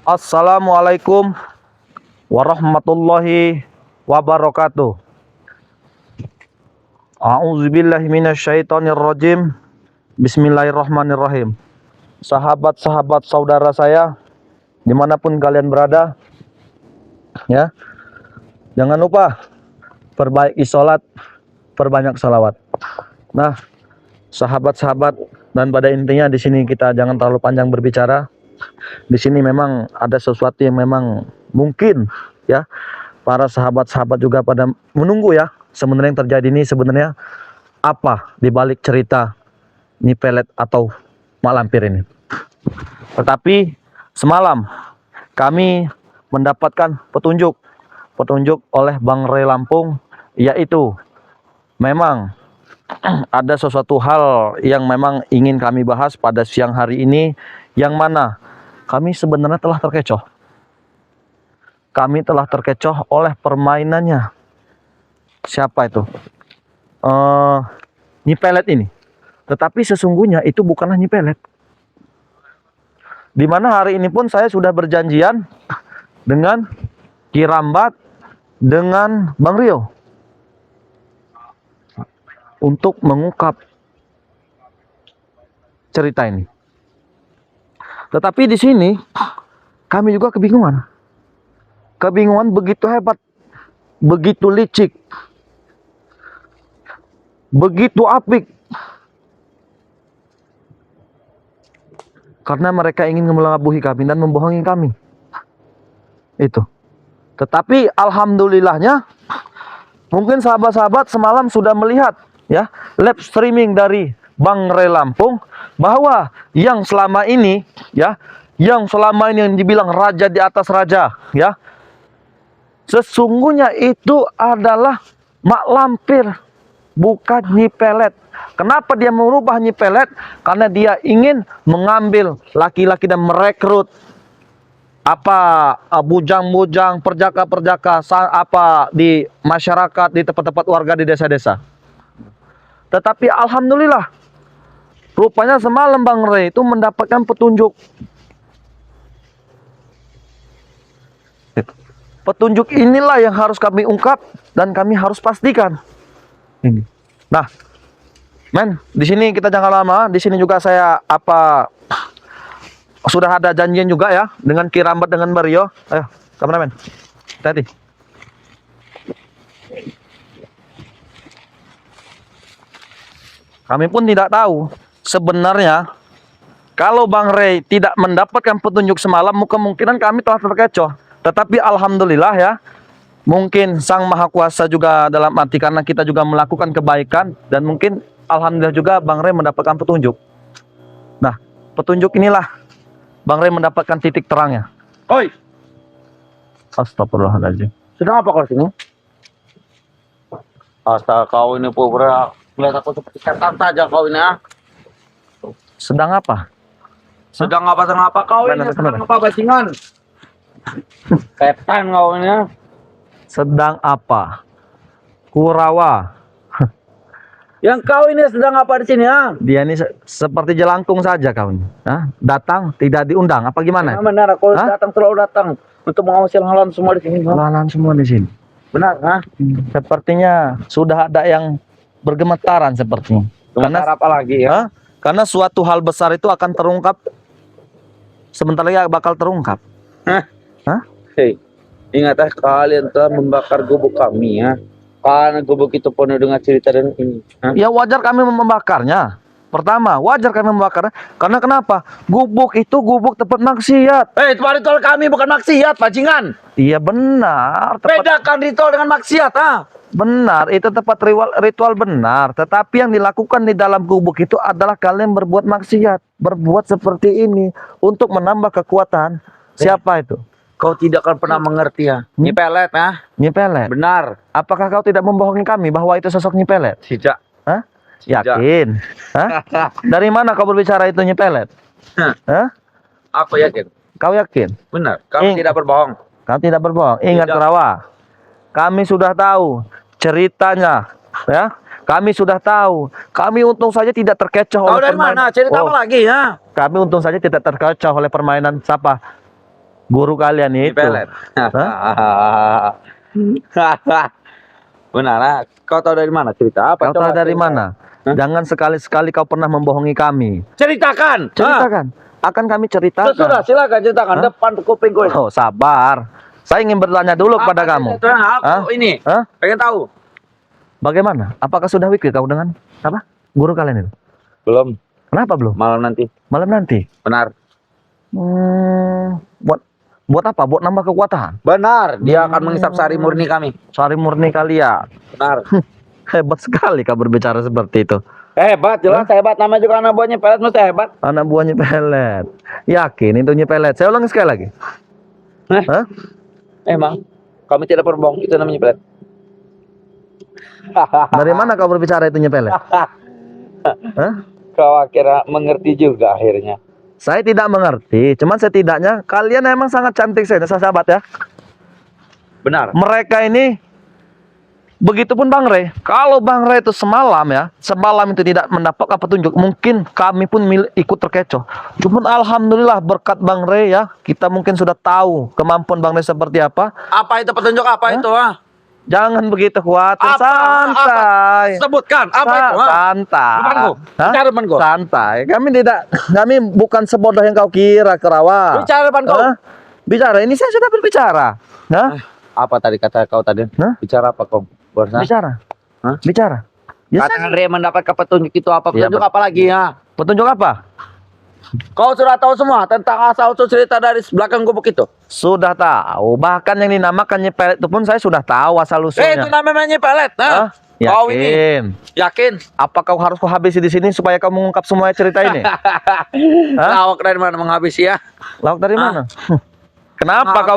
Assalamualaikum warahmatullahi wabarakatuh. A'udzubillahi minasyaitonirrajim. Bismillahirrahmanirrahim. Sahabat-sahabat saudara saya, dimanapun kalian berada, ya, jangan lupa perbaiki sholat, perbanyak salawat. Nah, sahabat-sahabat, dan pada intinya di sini kita jangan terlalu panjang berbicara. Di sini memang ada sesuatu yang memang mungkin, ya, para sahabat-sahabat juga pada menunggu, ya, sebenarnya yang terjadi ini sebenarnya apa di balik cerita Nyi Pelet atau Mak Lampir ini. Tetapi semalam kami mendapatkan petunjuk oleh Bang Ray Lampung, yaitu memang ada sesuatu hal yang memang ingin kami bahas pada siang hari ini, yang mana kami sebenarnya telah terkecoh. Kami telah terkecoh oleh permainannya. Siapa itu? Nyi Pelet ini. Tetapi sesungguhnya itu bukanlah Nyi Pelet. Dimana hari ini pun saya sudah berjanjian dengan Ki Rambat, dengan Bang Rio, untuk mengungkap cerita ini. Tetapi di sini kami juga kebingungan. Kebingungan begitu hebat, begitu licik, begitu apik. Karena mereka ingin melabuhi kami dan membohongi kami. Itu. Tetapi alhamdulillahnya, mungkin sahabat-sahabat semalam sudah melihat, ya, live streaming dari Bang Ray Lampung, bahwa yang selama ini, ya, yang selama ini yang dibilang raja di atas raja, ya, sesungguhnya itu adalah Mak Lampir, bukan Nyi Pelet. Kenapa dia merubah Nyi Pelet? Karena dia ingin mengambil laki-laki dan merekrut bujang-bujang, perjaka-perjaka di masyarakat, di tempat-tempat warga, di desa-desa. Tetapi alhamdulillah, rupanya semalam Bang Ray itu mendapatkan petunjuk. Petunjuk inilah yang harus kami ungkap dan kami harus pastikan. Ini. Nah, men, di sini kita jangan lama. Di sini juga saya sudah ada janjian juga, ya, dengan Ki Rambat, dengan Mario. Ayo, kameramen, hati-hati. Kami pun tidak tahu sebenarnya kalau Bang Ray tidak mendapatkan petunjuk semalam, kemungkinan kami telah terkecoh. Tetapi alhamdulillah, ya, mungkin Sang Maha Kuasa juga dalam arti karena kita juga melakukan kebaikan, dan mungkin alhamdulillah juga Bang Ray mendapatkan petunjuk. Nah, petunjuk inilah Bang Ray mendapatkan titik terangnya. Oi. Astagfirullahaladzim. Sedang apa kau sini? Astaga, kau ini pura melihat aku seperti setan saja kau ini, ah. Sedang apa? Sedang apa kau ini? Sedang apa bajingan? Setan kau ini, ah. Sedang apa? Kurawa. Yang kau ini sedang apa di sini, ah? Dia ini seperti jelangkung saja kau ini. Datang tidak diundang, apa gimana? Benar, aku datang, selalu datang untuk mengawasi hal-hal semua di sini. Hal-hal semua di sini. Benar, ah? Sepertinya sudah ada yang bergemetaran sepertinya. Karena apa lagi, ya? Karena suatu hal besar itu akan terungkap. Sebentar lagi bakal terungkap. Hei, ingatlah kalian telah membakar gubuk kami, ya. Karena gubuk itu penuh dengan cerita dan ini. Ya wajar kami membakarnya. Pertama, wajar kami membakarnya. Karena kenapa? Gubuk itu gubuk tempat maksiat. Tempat ritual kami bukan maksiat, bajingan. Iya benar. Bedakan ritual dengan maksiat, ah. Benar, itu tempat ritual benar. Tetapi yang dilakukan di dalam gubuk itu adalah kalian berbuat maksiat. Berbuat seperti ini untuk menambah kekuatan. Siapa itu? Kau tidak akan pernah mengerti, ya. Nyi Pelet, ah. Nyi Pelet. Benar. Apakah kau tidak membohongi kami bahwa itu sosok Nyi Pelet? Tidak. Hah? Yakin? Hah? Dari mana kau berbicara itu Nyi Pelet? Hah? Aku yakin. Kau yakin? Benar. Kami tidak berbohong. Kau tidak berbohong. Ingat, Tidak. Kurawa, kami sudah tahu ceritanya, ya. Kami sudah tahu. Kami untung saja tidak terkecoh Tahu oleh dari mana? Cerita apa lagi ya? Kami untung saja tidak terkecoh oleh permainan siapa? Guru kalian itu. Pelet. Benar. Kau tahu dari mana cerita apa? Kau tahu Coba dari cerita. mana? Jangan sekali-sekali kau pernah membohongi kami. Ceritakan. Ceritakan. Akan kami ceritakan. Sudah, silakan ceritakan. Depan kuping gue. Oh, sabar. Saya ingin bertanya dulu kepada kamu. Aku ini. Hah? Pengen tahu. Bagaimana? Apakah sudah weekly kau dengan apa? Guru kalian itu? Belum. Kenapa belum? Malam nanti. Malam nanti. Benar. Buat apa? Buat nambah kekuatan. Benar. Dia akan menghisap sari murni kami. Sari murni kalian. Benar. Hebat sekali kau berbicara seperti itu. Hebat, jelas hebat. Nama juga anak buahnya Pelet mesti hebat. Anak buahnya Pelet. Yakin itu Pelet? Saya ulangi sekali lagi. Hah? Emang kami tidak berbohong, itu namanya Pelet. Dari mana kau berbicara itu Pelet? Hah? Kau akhirnya mengerti juga akhirnya. Saya tidak mengerti, cuman setidaknya kalian emang sangat cantik sahabat ya. Benar. Mereka ini, begitupun Bang Rey. Kalau Bang Rey itu semalam itu tidak mendapatkan petunjuk, mungkin kami pun ikut terkecoh. Cuman alhamdulillah berkat Bang Rey ya, kita mungkin sudah tahu kemampuan Bang Rey seperti apa. Apa itu petunjuk apa itu? Jangan begitu khawatir, santai. Sebutkan apa itu? Santai. Depanku. Bicara depanku. Santai. Kami bukan sebodoh yang kau kira, Kerawa. Bicara depanku. Bicara. Ini saya sudah berbicara. Apa tadi kata kau tadi? Bicara apa kau? Bicara. Bicara. Ya, kata Andre mendapatkan petunjuk itu apa? Petunjuk apa lagi ya? Petunjuk apa? Kau sudah tahu semua tentang asal usul cerita dari belakang gubuk itu? Sudah tahu. Bahkan yang dinamakan Pelet itu pun saya sudah tahu asal usulnya. Itu namanya Pelet. Kau ini yakin? Apa kau harus habisi di sini supaya kau mengungkap semua cerita ini? Lawak dari mana menghabisi ya? Lawak dari mana? Kenapa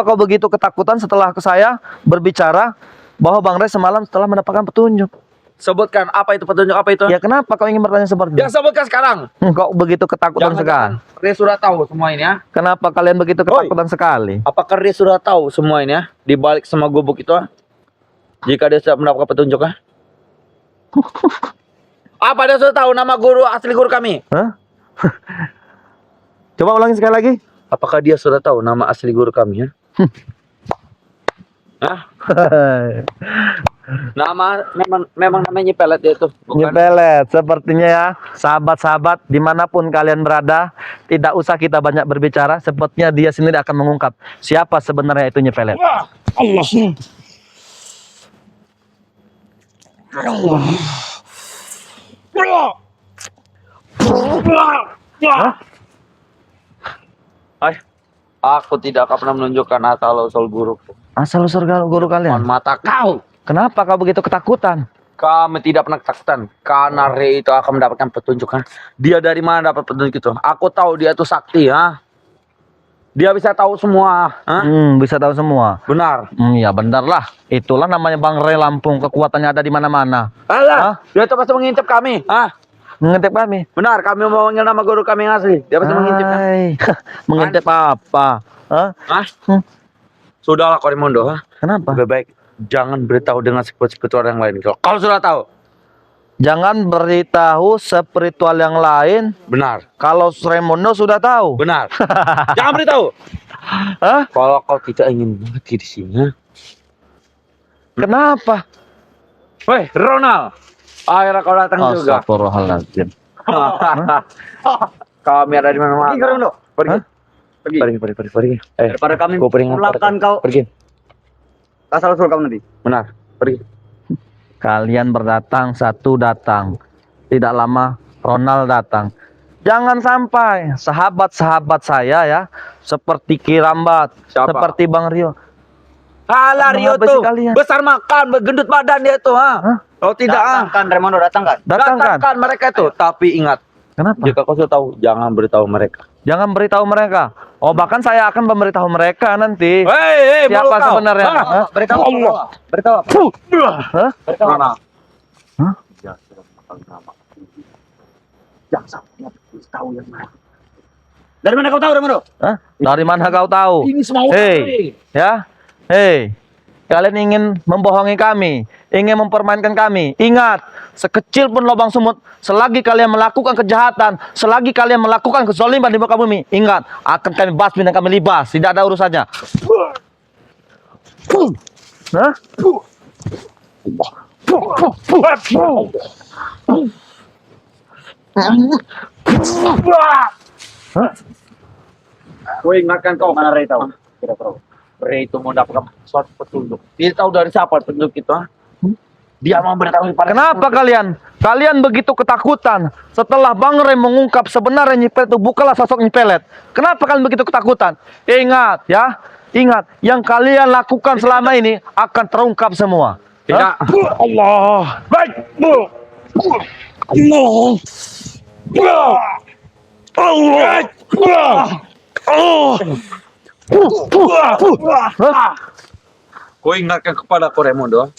kau begitu ketakutan setelah saya berbicara bahwa Bang Rey semalam setelah mendapatkan petunjuk? Sebutkan apa itu petunjuk apa itu? Ya kenapa kau ingin bertanya seperti itu? Ya sebutkan sekarang. Kau begitu ketakutan sekali. Ria sudah tahu semua ini ya. Kenapa kalian begitu ketakutan sekali? Apakah Ria sudah tahu semua ini ya? Di balik semua gubuk itu jika dia sudah mendapatkan petunjuk Apa dia sudah tahu nama guru asli guru kami? Coba ulangi sekali lagi. Apakah dia sudah tahu nama asli guru kami ya? Memang namanya Pelet dia itu. Pelet sepertinya ya, sahabat-sahabat dimanapun kalian berada, tidak usah kita banyak berbicara. Sepertinya dia sendiri akan mengungkap siapa sebenarnya itu Pelet. Aku tidak akan pernah menunjukkan asal usul guruku. Asal usul guru kalian? Mata kau. Kenapa kau begitu ketakutan? Kami tidak pernah ketakutan karena Ray itu akan mendapatkan petunjuk. Dia dari mana dapat petunjuk itu? Aku tahu dia itu sakti. Dia bisa tahu semua. Bisa tahu semua. Benar. Ya benar lah. Itulah namanya Bang Rey Lampung. Kekuatannya ada di mana-mana. Alah, dia itu pasti mengintip kami. Mengintip kami? Benar, kami mau memanggil nama guru kami yang asli. Dia pasti mengintip kami. Mengintip apa? Sudahlah Korimondo. Kenapa? Lebih baik jangan beritahu dengan spiritual yang lain. Kalau sudah tahu. Jangan beritahu spiritual yang lain. Benar. Kalau Raimundo sudah tahu. Benar. Jangan beritahu. Kalau kau tidak ingin mati di sini. Kenapa? Woi, Ronald. Akhirnya kau datang juga. Astagfirullahaladzim. Kami ada di mana-mana. Pergi, Ronaldo. Pergi. Daripada kami pulangkan kau. Pergi. Asal usul kamu nanti. Benar. Pergi. Kalian berdatang, satu datang. Tidak lama Ronald datang. Jangan sampai sahabat-sahabat saya ya, seperti Kirambat, seperti Bang Rio. Alah Rio tuh besar makan, gendut badan dia tuh. Oh tidak. Datangkan Raimondo, datangkan. Datangkan mereka itu. Tapi ingat. Kenapa? Jika kau sudah tahu, jangan beritahu mereka. Jangan beritahu mereka. Oh, bahkan saya akan memberitahu mereka nanti. Siapa sebenarnya? Beritahu Allah. Beritahu apa? Beritahu apa? Jangan sampai tahu yang mana. Dari mana kau tahu, Raimondo? Dari mana kau tahu? Ini semua ya. Kalian ingin membohongi kami, ingin mempermainkan kami. Ingat, sekecil pun lubang semut, selagi kalian melakukan kejahatan, selagi kalian melakukan kezaliman di muka bumi, ingat, akan kami basmi dan kami libas. Tidak ada urusannya. Hah? Gue ingatkan kau mana Ray tahu. Ray itu mau dapatkan suatu petunjuk. Dia tahu dari siapa petunjuk itu, ha? Dia mau beritahu pada Kenapa kalian? Kalian begitu ketakutan setelah Bang Ray mengungkap sebenarnya Nyi Pelet itu bukanlah sosok Nyi Pelet. Kenapa kalian begitu ketakutan? Ingat ya, ingat yang kalian lakukan selama ini akan terungkap semua. Tidak. Allah. Baik. Kau ingatkan kepada kau Raimundo.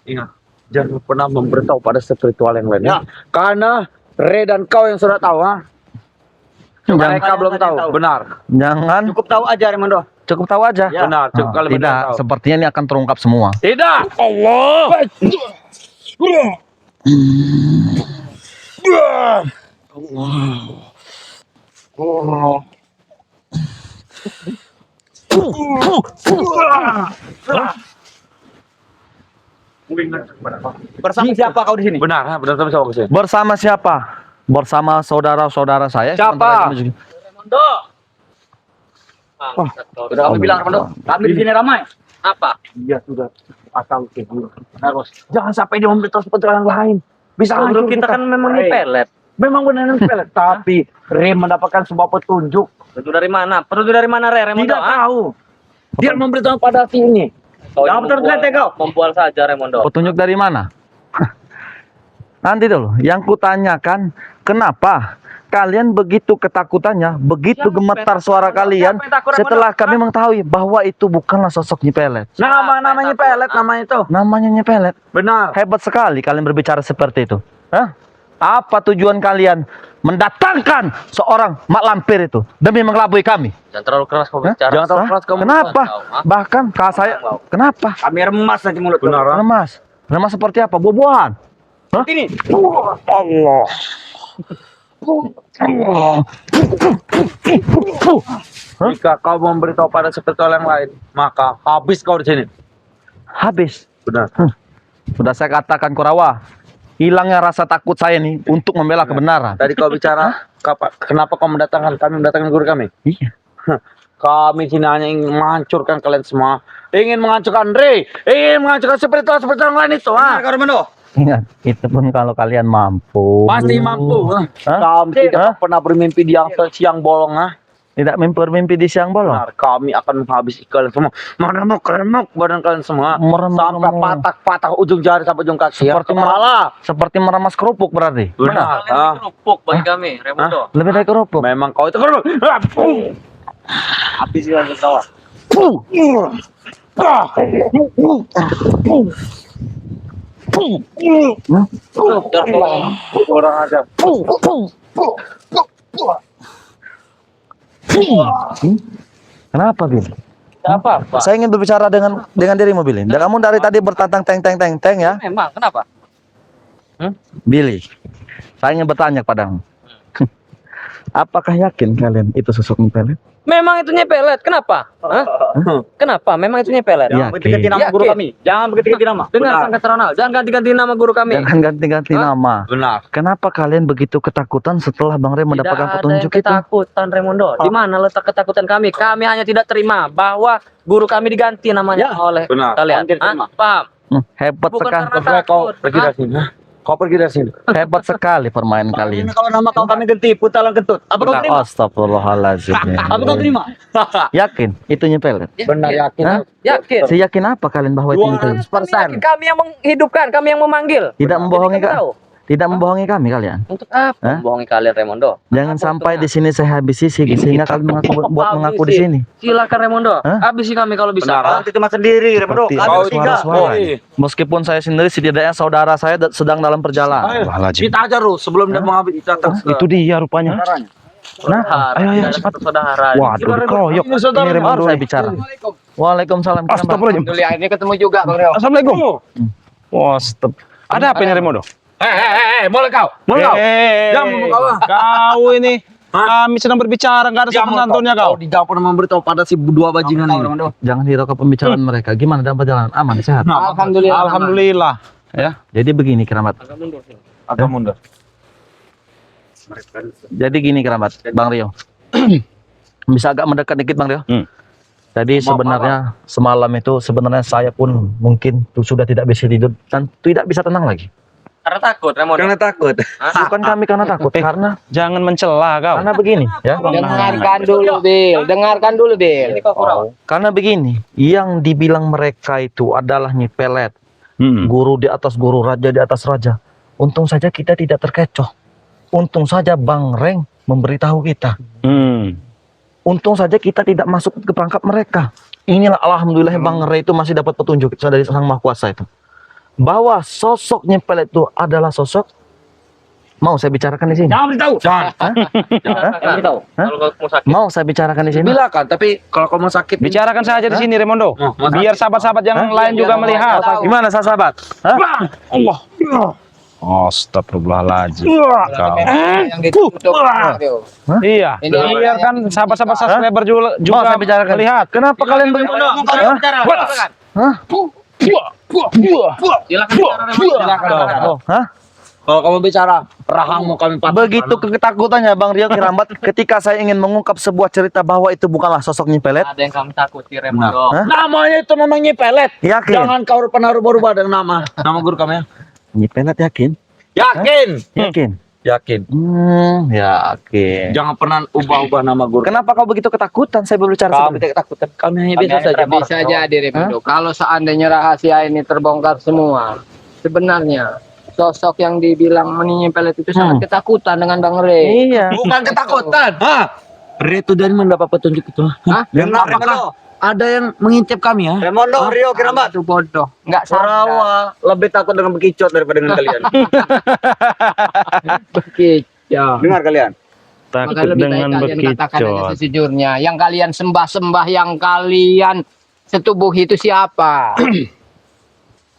Ingat, jangan pernah memberitahu pada spiritual yang lain. Ya. Karena Ray dan kau yang sudah tahu, ha? Mereka belum tahu. Benar. Jangan. Cukup tahu aja Raimundo. Cukup tahu aja. Ya. Benar. Cukup kalian Tidak, tahu. sepertinya ini akan terungkap semua. Tidak. Allah. Bersama siapa kau di sini? Benar, ha? Benar sama siapa sih? Bersama siapa? Bersama saudara-saudara saya. Siapa? Sementara kami juga- Raimundo. Sudah kami bilang Raimundo, kami di sini ramai. Apa? Dia sudah asal keburu. Harus. Jangan sampai dia memberitahu seperti orang lain. Bisa hancur Kita kan memang Ray. pelet. Memang benar pelet. Tapi Ray mendapatkan sebuah petunjuk. Petunjuk dari mana? Petunjuk dari mana Raimundo? Tidak tahu. Dia memberitahu pada si ini. Jangan terlihat kau. Membual saja Raimundo. Petunjuk dari mana? Nanti dulu, yang kutanyakan, kenapa kalian begitu ketakutannya, begitu gemetar suara kalian setelah kami mengetahui bahwa itu bukanlah sosok Nyi Pelet. Namanya pelet, nama itu. Namanya Nyi Pelet. Benar. Hebat sekali kalian berbicara seperti itu. Hah? Apa tujuan kalian mendatangkan seorang mak lampir itu demi mengelabui kami? Jangan terlalu keras kau Hah? bicara. Jangan terlalu keras kamu. Kenapa? Bahkan kak saya, kenapa? Kami remas nanti mulut. Benar, ha? Remas. Remas seperti apa? Buah-buahan. Hah? Ini. Allah. Allah. Jika kau memberitahu pada spiritual yang lain, maka habis kau di sini. Habis. Benar. Sudah saya katakan Kurawa, hilangnya rasa takut saya nih untuk membela kebenaran. Tadi kau bicara, kenapa kau mendatangkan guru kami? Iya. Kami sini hanya ingin menghancurkan kalian semua. Ingin menghancurkan Ray. Ingin menghancurkan spiritual yang lain itu. Ha? Raimundo. Ingat, itu pun kalau kalian mampu. Pasti mampu. Ha? Hah? Kami tidak pernah bermimpi di yang siang bolong. Ha? Tidak mimpi di siang bolong. Benar, kami akan menghabisi kalian semua. Meremuk badan kalian semua. Meremuk. Sampai patah ujung jari sampai ujung kaki. Seperti seperti meremas kerupuk berarti. Benar. Kalian lebih kerupuk bagi kami, Raimundo. Lebih dari kerupuk. Memang kau itu kerupuk. Habis yang ketawa. Orang aja. Kenapa, Bil? Apa? Saya ingin berbicara dengan dirimu, Billy. Dan kamu dari tadi bertantang teng ya. Memang kenapa? Billy, saya ingin bertanya padamu. Apakah yakin kalian itu sosok Nyi Pelet? Memang itu Nyepelet. Kenapa? Hah? Kenapa? Memang itu Nyepelet. Jangan ganti nama guru kami. Jangan ganti nama. Dengar Kang Ronald, jangan ganti-ganti nama guru kami. Jangan ganti-ganti nama. Benar. Kenapa kalian begitu ketakutan setelah Bang Ray mendapatkan petunjuk itu? Ketakutan Raimundo. Di mana letak ketakutan kami? Kami hanya tidak terima bahwa guru kami diganti namanya oleh benar. kalian. Hah? Paham? Hebat Bukan sekali. karena Coba kau takut. pergi dari sini. Kau pergi dari sini. Hebat sekali permainan kalian. Kalau nama kau kami ganti putalan kentut. Apa kau terima? Astagfirullahaladzim. Apa kau terima? Yakin itu Nyi Pelet? Benar yakin. Hah? Yakin. Seyakin apa kalian bahwa itu Nyi Pelet? 200%. Kami yang menghidupkan, kami yang memanggil. Tidak membohongi Jadi kami tahu. Tidak membohongi kami kalian. Untuk apa? Hah? Membohongi kalian Raimundo. Jangan sampai di sini saya habisi sehingga kalian mengaku di sini. Silakan Raimundo. Hah? Habisi kami kalau bisa. Benar. Itu mas sendiri Raimundo. Seperti Kau ada suara-suara. tidak. Meskipun saya sendiri setidaknya saudara saya sedang dalam perjalanan. Kita aja Ru sebelum dia mengambil jatah. Itu dia rupanya. Nah, ayo ayo cepat. Saudara. Waduh, dikeroyok. Ini Raymond saya bicara. Waalaikumsalam. Astagfirullahaladzim. Dulu akhirnya ketemu juga Bang Rio. Assalamualaikum. Wah, stop. Ada apa ini Remodo? Mulai kau. Mulai kau. Jangan ngomong kau. Kau ini. Kami sedang berbicara, nggak ada sopan santunnya kau. Di dapur memberitahu pada si dua bajingan ini. Jangan hiraukan pembicaraan mereka. Gimana dalam perjalanan? Aman, sehat. Alhamdulillah. Alhamdulillah. Ya. Jadi begini Keramat. Agak mundur. Jadi gini Keramat, Bang Rio. Bisa agak mendekat dikit Bang Rio. Jadi sebenarnya semalam itu sebenarnya saya pun mungkin sudah tidak bisa tidur dan tidak bisa tenang lagi. Karena takut Raymond. Karena takut. Bukan kami karena takut, karena Jangan mencela kau. begini ya. Dengarkan dulu, Bil. Dengarkan dulu, Bil. Ini kok kurang. Karena begini, yang dibilang mereka itu adalah nyipelet, guru di atas guru, raja di atas raja. Untung saja kita tidak terkecoh. Untung saja Bang Reng memberitahu kita. Untung saja kita tidak masuk ke perangkap mereka. Inilah alhamdulillah Bang Reng itu masih dapat petunjuk dari Sang Maha Kuasa itu. Bahwa sosok nyipelet itu adalah sosok. Mau saya bicarakan di sini? Jangan beritahu. Jangan. Jangan tahu. Kalau mau sakit. Mau saya bicarakan di sini? Bilakan, tapi kalau kau mau sakit Bicarakan saja di sini Remondo. Biar sahabat-sahabat yang lain juga melihat. Gimana sahabat? Allah. Astagfirullahaladzim. Kau. Yang ditutup. Iya. Biarkan sahabat-sahabat subscriber juga Mau saya bicarakan? melihat. Kenapa kalian begitu? Hah? Kalau kamu bicara, rahangmu kami patah. Begitu ketakutannya Bang Rio Kirambat ketika saya ingin mengungkap sebuah cerita bahwa itu bukanlah sosok nyipelet. Ada yang kami takuti Raymond. Hah? Namanya itu memang nyipelet. Yakin? Jangan kau pernah rubah-rubah dengan nama. Nama guru kami ya. Nyipelet yakin? Yakin. Yakin? Yakin. Yakin. Jangan pernah ubah-ubah nama guru. Kenapa kau begitu ketakutan? Saya berbicara Kami seperti tidak ketakutan. Kami hanya biasa saja. Bisa jadi Raymond. Kalau seandainya rahasia ini terbongkar semua, sebenarnya sosok yang dibilang menyipelet itu sangat ketakutan dengan Bang Rey. Iya. Bukan ketakutan. Hah? Retu dari mana dapat petunjuk itu? Hah? Dan apakah ada yang mengintip kami ya? Remondo, Rio Kirambat. Itu bodoh. Enggak sadar. Sarawa lebih takut dengan bekicot daripada dengan kalian. Bekicot. Dengar kalian. Takut Maka lebih baik dengan kalian katakan aja bekicot. sejujurnya. Yang kalian sembah-sembah, yang kalian setubuh itu siapa?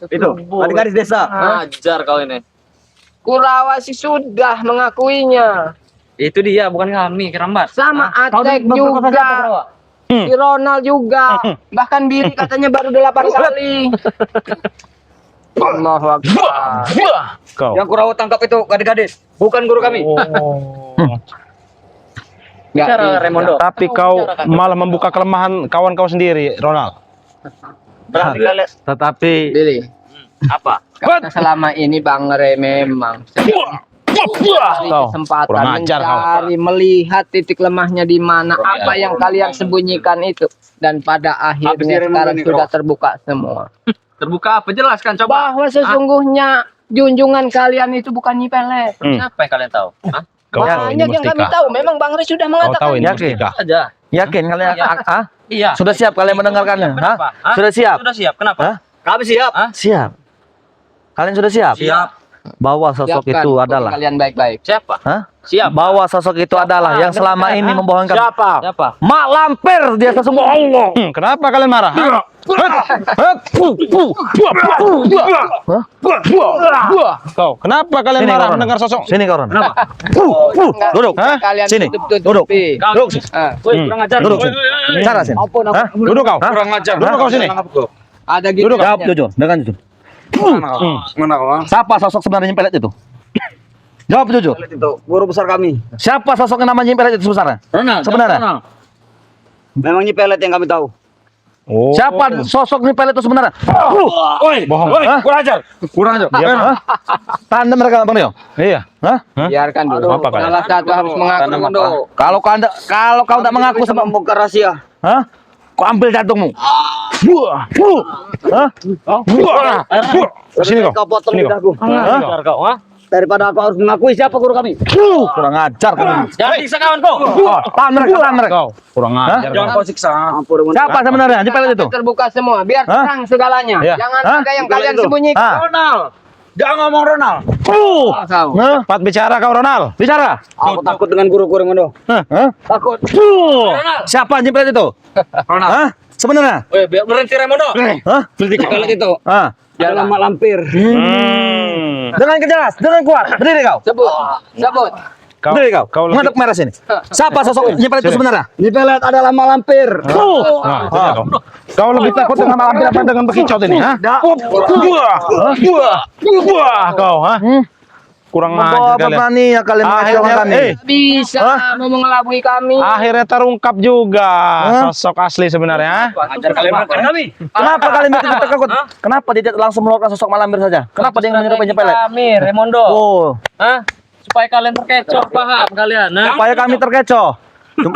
Itu, adik-adik desa. Ajar kau ini. Kurawa sih sudah mengakuinya. Itu dia, bukan kami, Kirambat. Sama Atek juga. Si Ronald juga. Bahkan Billy katanya baru 8 kali. Allahu Akbar. Kau. Yang Kurawa tangkap itu gadis-gadis, bukan guru kami. Enggak Raymond. Tapi kau malah membuka kelemahan kawan kau sendiri, Ronald. Tetapi Billy. Apa? Karena selama ini Bang Rey memang Kau kesempatan kurang ajar kau. mencari melihat titik lemahnya di mana, apa yang kalian sembunyikan itu, dan pada akhirnya sekarang sudah terbuka semua. Terbuka apa? Jelaskan coba. Bahwa sesungguhnya junjungan kalian itu bukan nyipelet. Siapa yang kalian tahu? Hah? Kau tahu ini Banyak yang kami mustika. tahu. Memang Bang Rey sudah Kau mengatakan. tahu ini Yakin? mustika. Aja. yakin kalian? Iya. Sudah siap kalian mendengarkannya? Hah? Kenapa? Hah? Sudah siap? Sudah siap. Kenapa? Hah? Kami siap. Siap. Kalian sudah siap? Siap. Bahwa sosok Siapkan itu kuping adalah kalian baik-baik. Siapa? Hah? Siap. Bahwa sosok itu adalah yang selama ini membohongkan. Siapa? Mak lampir di atas semua Allah. Kenapa kalian marah? Kau, kenapa kalian Sini, marah Corona. mendengar sosok? Sini Corona. Kenapa? Duduk. Hah? Kalian Sini. tutup-tutupi. Duduk. Woi, kurang ajar. Duduk. Woi, Cara sini. Hah? Duduk kau. Kurang ajar. Duduk kau sini. Ada gitu. Duduk, Jawab jujur, dengan jujur. Mana kau? Siapa sosok sebenarnya pelet itu? Jawab jujur. Itu guru besar kami. Siapa sosok yang namanya pelet itu sebenarnya? Ronald. Sebenarnya? Memang nyipelet yang kami tahu. Oh. Siapa sosok pelet itu sebenarnya? Woi, Bohong. Woi, Hah? kurang ajar. Kurang ajar. Hah? Tanda mereka Bang Rio? Iya. Hah? Biarkan dulu. Apa kalian? Salah satu harus mengaku dulu. Kalau kau tidak mengaku Bisa membuka rahasia. hah? Kau ambil jantungmu. Hah? Sini kau. Kau potong Sini kau. lidahku. Hah? Kau, ha? Daripada aku harus mengakui siapa guru kami. Kurang ajar kamu. Jangan siksa kawanku. Tahan mereka. Kau kurang ajar. Jangan kau siksa. Siapa sebenarnya pelet itu? Terbuka semua. Biar Hah? terang segalanya. Ya. Jangan Hah? ada yang Segala kalian itu. sembunyikan. Hah? Ronald. Jangan ngomong Ronald. Kau. Cepat bicara kau Ronald. Bicara. Aku takut dengan guru-guru Mondo. Hah? Takut. Siapa yang nyiprat itu? Ronald. Hah? Sebenarnya? Biar berhenti Raimondo. Hah? Kalau itu. Ah. Adalah mak lampir. Dengan kejelas, dengan kuat. Berdiri kau. Sebut. Berdiri kau. Kau lebih- Ngaduk merah sini. Siapa sosok nyiprat itu sebenarnya? Di pelet adalah mak lampir. Nah, itu dia kau. Kau lebih takut dengan malam apa dengan bekicot ini, ha? Wah, kau, ha? Kurang Membawa ajar kalian. berani ya kalian mengacaukan Akhirnya, kami. Bisa mau mengelabui kami. Akhirnya terungkap juga sosok asli sebenarnya. Ajar kalian makan kami. Kenapa kalian begitu takut? Kenapa dia tidak langsung melakukan sosok malampir saja? Kenapa dia menyerupai penyepelet? Kami, Raimondo. Oh, Hah? Supaya kalian terkecoh, paham kalian, nah? supaya kami terkecoh.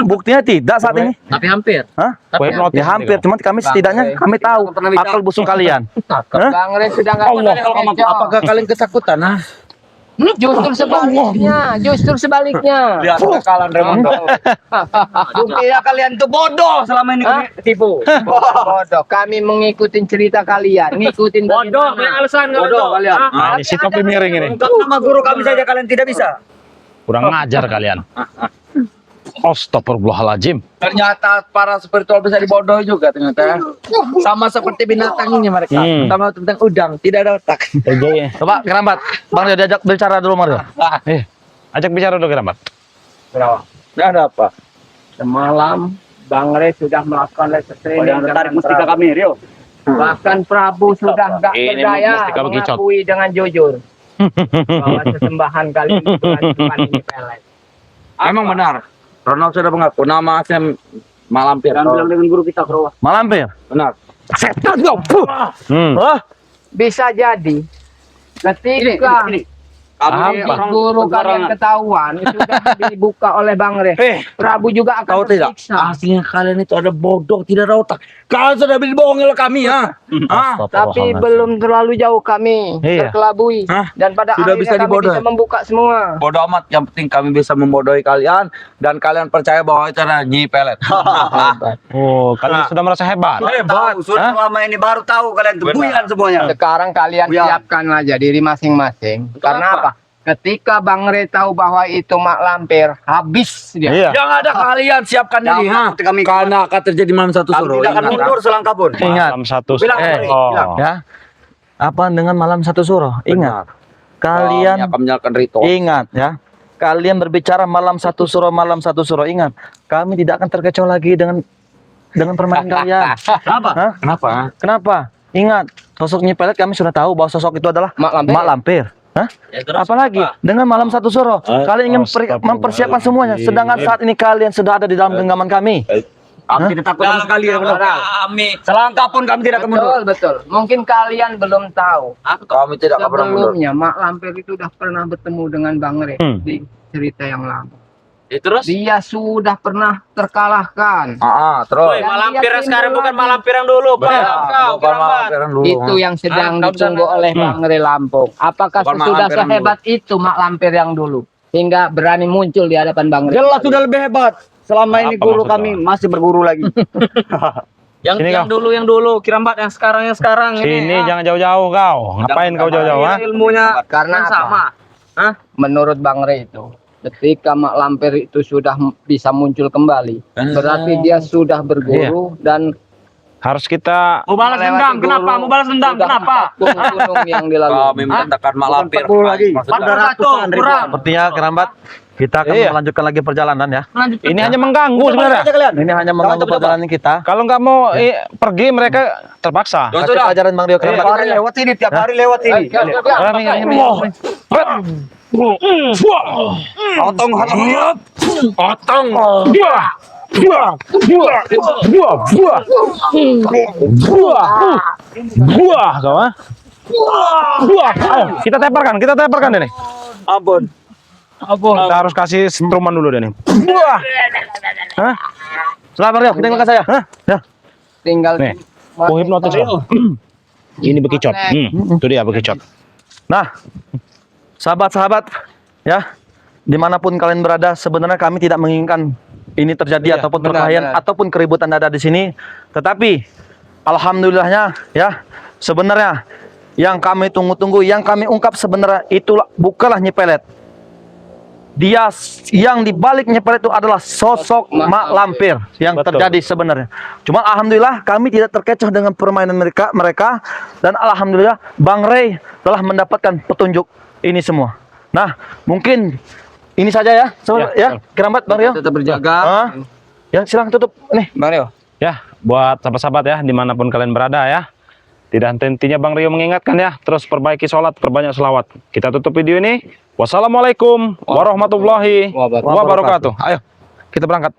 Buktinya tidak saat ini. Tapi hampir. Hah? Tapi Hipnotis Ya hampir, ini, cuma kami setidaknya kami tahu akal busuk kalian. Hah? Bang Re sudah nggak terkecoh. Apakah kalian ketakutan? Nah, Justru sebaliknya, lihat kekalahan Raimondo. Buktinya kalian tuh bodoh selama ini kami tipu. Bodoh, kami mengikuti cerita kalian, ngikutin Bodoh, bagaimana. banyak alasan Bodoh kalian. Nah, ini si topi miring ini. Ungkap nama guru kami saja kalian tidak bisa. Kurang ngajar kalian. Astagfirullahaladzim. Ternyata para spiritual bisa dibodohi juga ternyata. Sama seperti binatang ini mereka. Pertama tentang udang, tidak ada otak. Coba kerambat. Bang Rio diajak bicara dulu Mario. Ajak bicara dulu Keramat. Tidak ada apa. Semalam Bang Re sudah melakukan lesson training dengan Prabu. kami, Rio. Bahkan Prabu sudah nggak Ini berdaya mustika bekicot. mengakui dengan jujur bahwa sesembahan kalian itu cuma ini pelet. Emang benar. Ronald sudah mengaku nama aslinya mak lampir. dengan guru kita, Bro. Malampir. Benar. Setan kau. Hah? Bisa jadi ketika guru kalian ketahuan sudah dibuka oleh Bang Re, Prabu juga akan Tahu tidak? tersiksa. Aslinya kalian itu ada bodoh, tidak ada otak. Kalian sudah dibohongi oleh kami, ha? Tapi belum terlalu jauh kami Iya. terkelabui dan pada Sudah akhirnya bisa kami dibodohi. bisa membuka semua. Bodoh amat, yang penting kami bisa membodohi kalian dan kalian percaya bahwa itu adalah Nyi Pelet. Oh, kalian sudah merasa hebat. Hebat. Sudah selama ini baru tahu kalian tuh buyan semuanya. Sekarang kalian siapkan aja diri masing-masing. Karena apa? Ketika Bang Re tahu bahwa itu mak lampir, habis dia. Iya. Yang ada kalian siapkan diri, ha? Karena akan terjadi malam satu suruh. Tidak akan mundur selangkah pun. Ingat. Malam satu. Bilang, bilang. Ya. Apa dengan malam satu suruh? Ingat. Kalian akan menjalankan ritual. ingat ya. Kalian berbicara malam satu suruh, ingat. Kami tidak akan terkecoh lagi dengan permainan kalian. Kenapa? Hah? Kenapa? Kenapa? Ingat, sosok Nyi Pelet kami sudah tahu bahwa sosok itu adalah Mak lampir. Hah? Ya, terus Apalagi apa? dengan malam satu suruh, kalian ingin mempersiapkan semuanya. Sedangkan saat ini kalian sudah ada di dalam genggaman kami. Kami tidak takut sama sekali ya, Kami. Selangkah pun kami tidak akan mundur. Betul. Mungkin kalian belum tahu. Kami tidak akan pernah mundur. Sebelumnya mak lampir itu sudah pernah bertemu dengan Bang Re di cerita yang lama. Ya, terus? Dia sudah pernah terkalahkan. Terus. Woi, Dan malampir dia sekarang timbul bukan lagi. malampir yang dulu, Pak. Kau, Bukan Keramat. malampiran dulu. Itu yang sedang kau ditunggu sana. oleh Bang Re Lampung. Apakah Bukan mak sudah lampir yang sehebat itu mak lampir yang dulu hingga berani muncul di hadapan Bang Re? Jelas sudah lebih hebat. Selama ini Apa guru maksudnya? kami masih berguru lagi. Yang Sini, yang kau. dulu, Kirambat yang sekarang Sini ini. jangan jauh-jauh kau. Ngapain kau jauh-jauh, ha? Ilmunya Karena kan apa? sama. Hah? Menurut Bang Re itu, ketika mak lampir itu sudah bisa muncul kembali, berarti dia sudah berguru dan Harus kita Mau balas melewati dendam, kenapa? gunung. Mau balas dendam, Sudah kenapa? gunung yang dilalui. Kami mengatakan mak lampir. lagi. 41 kurang. Sepertinya Kerambat, kita akan Iya. melanjutkan lagi perjalanan ya. Lanjut. ini hanya mengganggu sebenarnya. Ini hanya mengganggu perjalanan kita. Kalau nggak mau pergi mereka terpaksa. Kasih pelajaran Bang Rio Kerambat. lewat ini, tiap hari lewat ini. Otong, Otong. Buah kau, ha? Buah. Ayo, kita teparkan ini. Ampun. Kita harus kasih struman dulu dia nih. Buah. Hah? Selamat Bang Rio, tinggalkan saya. Hah? Ya. Tinggal Nih. Oh, hipnotis. Ini bekicot. Itu dia bekicot. Nah, sahabat-sahabat, ya, dimanapun kalian berada, sebenarnya kami tidak menginginkan ini terjadi ataupun perkelahian ataupun keributan ada di sini. Tetapi, alhamdulillahnya, ya, sebenarnya yang kami tunggu-tunggu, yang kami ungkap sebenarnya itulah bukanlah Nyi Pelet. Dia yang dibalik Nyi Pelet itu adalah sosok Mak Lampir yang Betul. terjadi sebenarnya. Cuma alhamdulillah kami tidak terkecoh dengan permainan mereka dan alhamdulillah Bang Rey telah mendapatkan petunjuk ini semua. Nah, mungkin ini saja ya. Ya, Keramat Bang Rio. Tetap berjaga. Ya, silakan tutup nih. Bang Rio. Ya, buat sahabat-sahabat ya, dimanapun kalian berada ya. Tidak henti-hentinya Bang Rio mengingatkan ya, terus perbaiki sholat, perbanyak selawat. Kita tutup video ini. Wassalamualaikum warahmatullahi wabarakatuh. Ayo, kita berangkat.